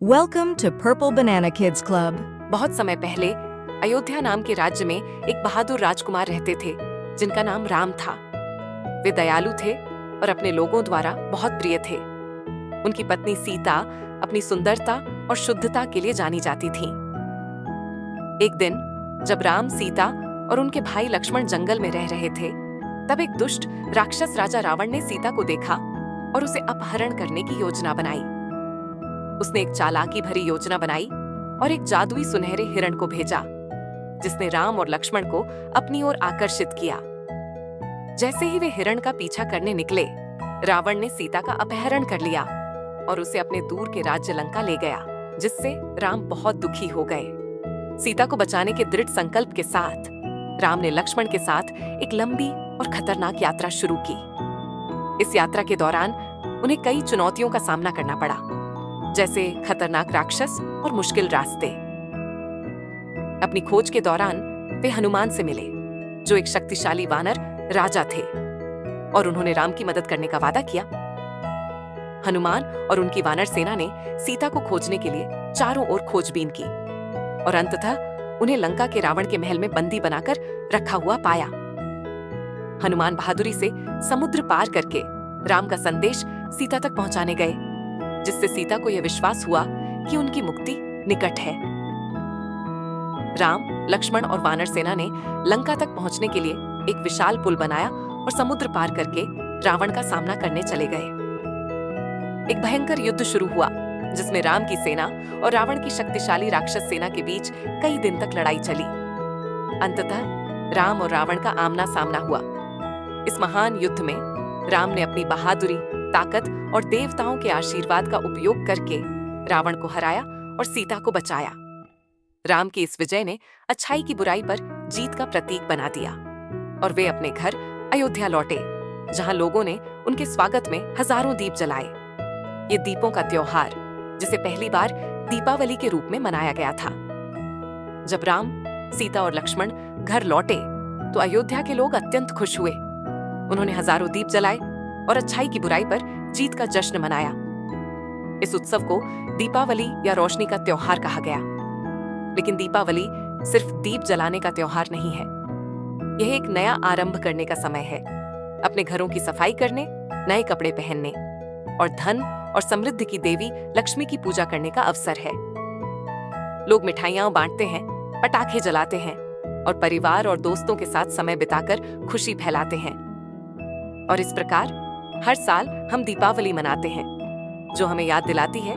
Welcome to Purple Banana Kids Club. बहुत समय पहले अयोध्या नाम के राज्य में एक बहादुर राजकुमार रहते थे जिनका नाम राम था। वे दयालु थे और अपने लोगों द्वारा बहुत प्रिय थे। उनकी पत्नी सीता अपनी सुंदरता और शुद्धता के लिए जानी जाती थी। एक दिन जब राम, सीता और उनके भाई लक्ष्मण जंगल में रह रहे थे, तब एक दुष्ट राक्षस राजा रावण ने सीता को देखा और उसे अपहरण करने की योजना बनाई। उसने एक चालाकी भरी योजना बनाई और एक जादुई सुनहरे हिरण को भेजा, जिसने राम और लक्ष्मण को अपनी ओर आकर्षित किया। जैसे ही वे हिरण का पीछा करने निकले, रावण ने सीता का अपहरण कर लिया और उसे अपने दूर के राज्य लंका ले गया, जिससे राम बहुत दुखी हो गए। सीता को बचाने के दृढ़ संकल्प के साथ राम ने लक्ष्मण के साथ एक लंबी और खतरनाक यात्रा शुरू की। इस यात्रा के दौरान उन्हें कई चुनौतियों का सामना करना पड़ा, जैसे खतरनाक राक्षस और मुश्किल रास्ते। अपनी खोज के दौरान वे हनुमान से मिले, जो एक शक्तिशाली वानर राजा थे, और उन्होंने राम की मदद करने का वादा किया। हनुमान और उनकी वानर सेना ने सीता को खोजने के लिए चारों ओर खोजबीन की और अंततः उन्हें लंका के रावण के महल में बंदी बनाकर रखा हुआ पाया। हनुमान बहादुरी से समुद्र पार करके राम का संदेश सीता तक पहुंचाने गए, जिससे सीता को यह विश्वास हुआ कि उनकी मुक्ति निकट है। राम, लक्ष्मण और वानर सेना ने लंका तक पहुंचने के लिए एक विशाल पुल बनाया और समुद्र पार करके रावण का सामना करने चले गए। एक भयंकर युद्ध शुरू हुआ, जिसमें राम की सेना और रावण की शक्तिशाली राक्षस सेना के बीच कई दिन तक लड़ाई चली। अंततः राम और रावण का आमना सामना हुआ। इस महान युद्ध में राम ने अपनी बहादुरी, ताकत और देवताओं के आशीर्वाद का उपयोग करके रावण को हराया और सीता को बचाया। राम की इस विजय ने अच्छाई की बुराई पर जीत का प्रतीक बना दिया और वे अपने घर अयोध्या लौटे, जहां लोगों ने उनके स्वागत में हजारों दीप जलाए। ये दीपों का त्योहार, जिसे पहली बार दीपावली के रूप में मनाया गया था। जब राम, सीता और लक्ष्मण घर लौटे तो अयोध्या के लोग अत्यंत खुश हुए। उन्होंने हजारों दीप जलाए और अच्छाई की बुराई पर जीत का जश्न मनाया। इस उत्सव को दीपावली या रोशनी का त्योहार कहा गया। लेकिन दीपावली सिर्फ दीप जलाने का त्योहार नहीं है। यह एक नया आरंभ करने का समय है, अपने घरों की सफाई करने, नए कपड़े पहनने और धन और समृद्धि की देवी लक्ष्मी की पूजा करने का अवसर है। लोग मिठाइयां बांटते हैं, पटाखे जलाते हैं और परिवार और दोस्तों के साथ समय बिताकर खुशी फैलाते हैं। और इस प्रकार हर साल हम दीपावली मनाते हैं, जो हमें याद दिलाती है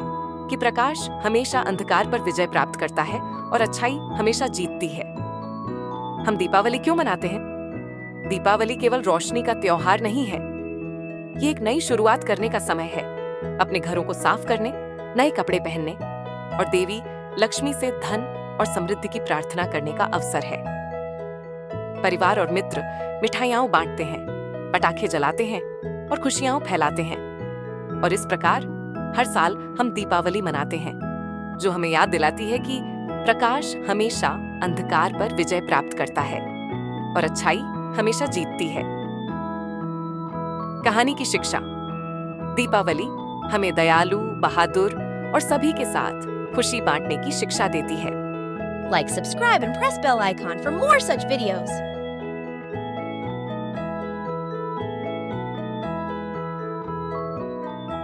कि प्रकाश हमेशा अंधकार पर विजय प्राप्त करता है और अच्छाई हमेशा जीतती है। हम दीपावली क्यों मनाते हैं? दीपावली केवल रोशनी का त्योहार नहीं है। ये एक नई शुरुआत करने का समय है, अपने घरों को साफ करने, नए कपड़े पहनने और देवी लक्ष्मी से धन और समृद्धि की प्रार्थना करने का अवसर है। परिवार और मित्र मिठाइयां बांटते हैं, पटाखे जलाते हैं और खुशियां फैलाते हैं। और इस प्रकार हर साल हम दीपावली मनाते हैं, जो हमें याद दिलाती है कि प्रकाश हमेशा अंधकार पर विजय प्राप्त करता है और अच्छाई हमेशा जीतती है। कहानी की शिक्षा। दीपावली हमें दयालु, बहादुर और सभी के साथ खुशी बांटने की शिक्षा देती है। Like, subscribe and press bell icon for more such videos.